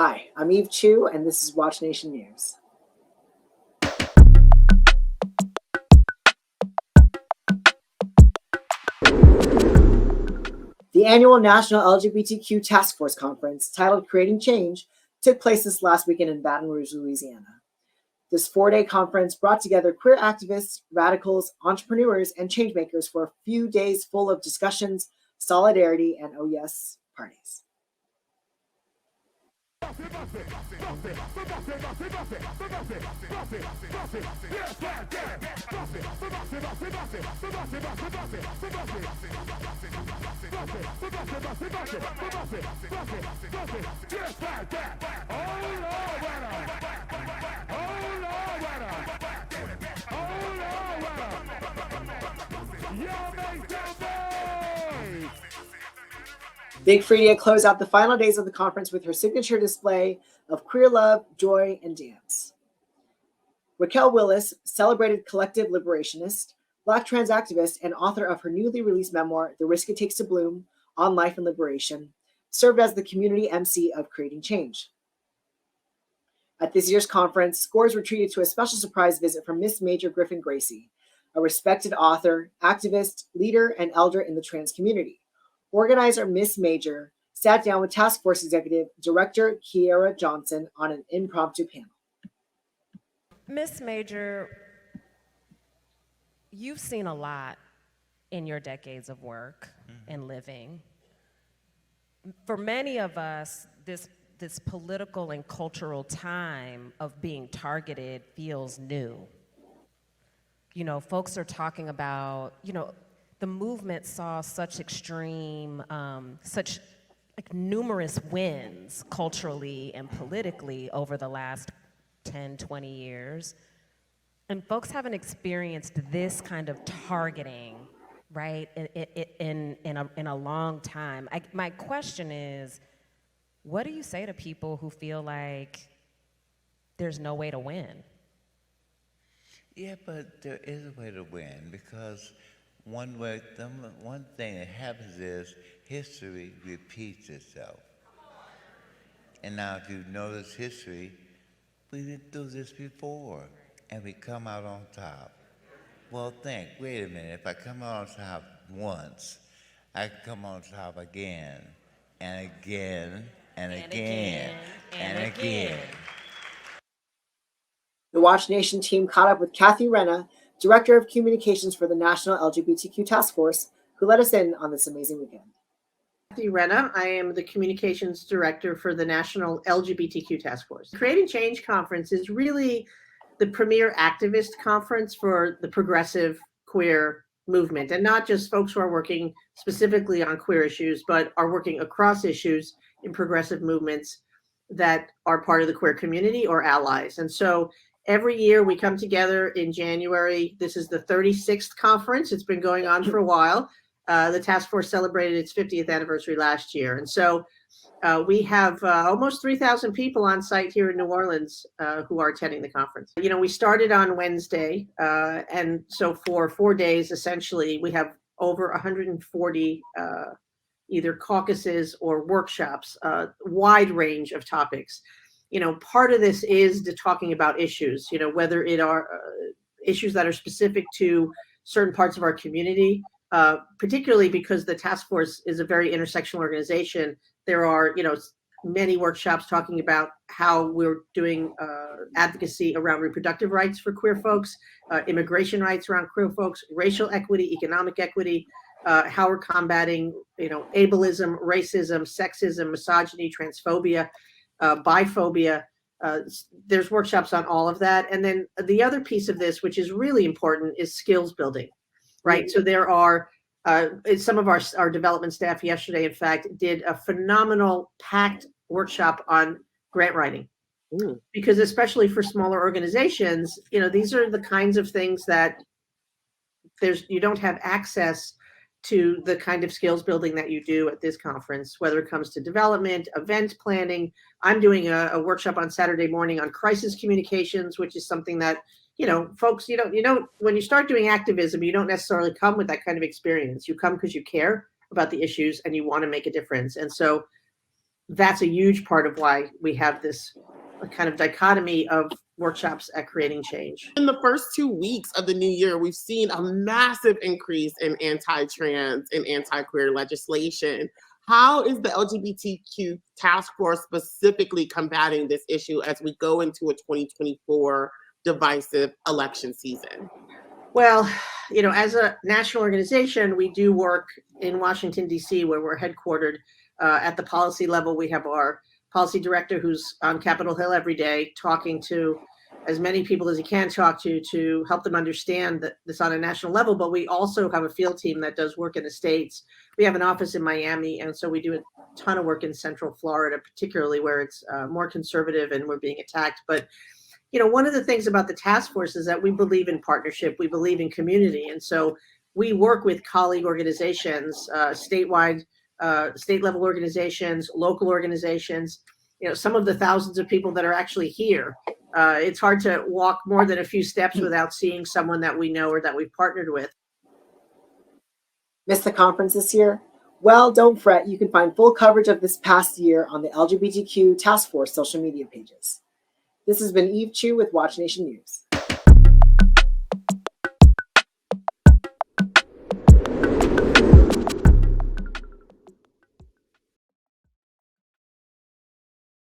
Hi, I'm Eve Chu, and this is Watch Nation News. The annual National LGBTQ Taskforce conference, titled Creating Change, took place this last weekend in Baton Rouge, Louisiana. This 4-day conference brought together queer activists, radicals, entrepreneurs, and changemakers for a few days full of discussions, solidarity, and, oh yes, parties. Big Freedia closed out the final days of the conference with her signature display of queer love, joy, and dance. Raquel Willis, celebrated collective liberationist, Black trans activist, and author of her newly released memoir, The Risk It Takes to Bloom, On Life and Liberation, served as the community MC of Creating Change. At this year's conference, scores were treated to a special surprise visit from Miss Major Griffin Gracie, a respected author, activist, leader, and elder in the trans community. Organizer Miss Major sat down with Task Force Executive Director Kiera Johnson on an impromptu panel. Miss Major, you've seen a lot in your decades of work and living. For many of us, this political and cultural time of being targeted feels new. You know, folks are talking about, the movement saw such extreme, such numerous wins culturally and politically over the last 10, 20 years. And folks haven't experienced this kind of targeting, right, in a long time. My question is, what do you say to people who feel like there's no way to win? Yeah, but there is a way to win, because one thing that happens is history repeats itself. And now if you notice history, we didn't do this before, and we come out on top. Well, wait a minute, if I come out on top once, I can come on top again, and again, and again, and again. The Watch Nation team caught up with Kathy Renna, Director of Communications for the National LGBTQ Taskforce, who let us in on this amazing weekend. Kathy Renna. I am the Communications Director for the National LGBTQ Taskforce. Creating Change Conference is really the premier activist conference for the progressive queer movement, and not just folks who are working specifically on queer issues, but are working across issues in progressive movements that are part of the queer community or allies. And so every year we come together in January. This is the 36th conference. It's been going on for a while. The task force celebrated its 50th anniversary last year. And so we have almost 3,000 people on site here in New Orleans who are attending the conference. We started on Wednesday. And so for 4 days, essentially, we have over 140 either caucuses or workshops, wide range of topics. Part of this is talking about issues, whether it are issues that are specific to certain parts of our community, particularly because the task force is a very intersectional organization. There are, many workshops talking about how we're doing advocacy around reproductive rights for queer folks, immigration rights around queer folks, racial equity, economic equity, how we're combating, ableism, racism, sexism, misogyny, transphobia, biphobia. There's workshops on all of that. And then the other piece of this, which is really important, is skills building, right? So there are some of our development staff yesterday, in fact, did a phenomenal packed workshop on grant writing. Because especially for smaller organizations, these are the kinds of things that you don't have access to the kind of skills building that you do at this conference, whether it comes to development, event planning. I'm doing a workshop on Saturday morning on crisis communications, which is something that, folks, when you start doing activism, you don't necessarily come with that kind of experience. You come because you care about the issues and you want to make a difference. And so that's a huge part of why we have this kind of dichotomy of workshops at Creating Change. In the first 2 weeks of the new year, we've seen a massive increase in anti-trans and anti-queer legislation. How is the LGBTQ task force specifically combating this issue as we go into a 2024 divisive election season? Well, you know, as a national organization, we do work in Washington, D.C., where we're headquartered. At the policy level, we have our policy director who's on Capitol Hill every day talking to as many people as he can talk to help them understand that this on a national level. But we also have a field team that does work in the States. We have an office in Miami, and so we do a ton of work in Central Florida, particularly where it's more conservative and we're being attacked. But you know, one of the things about the task force is that we believe in partnership, we believe in community. And so we work with colleague organizations, statewide, state level organizations, local organizations, you know, some of the thousands of people that are actually here. It's hard to walk more than a few steps without seeing someone that we know or that we've partnered with. Missed the conference this year? Well, don't fret. You can find full coverage of this past year on the LGBTQ Task Force social media pages. This has been Eve Chu with Watch Nation News.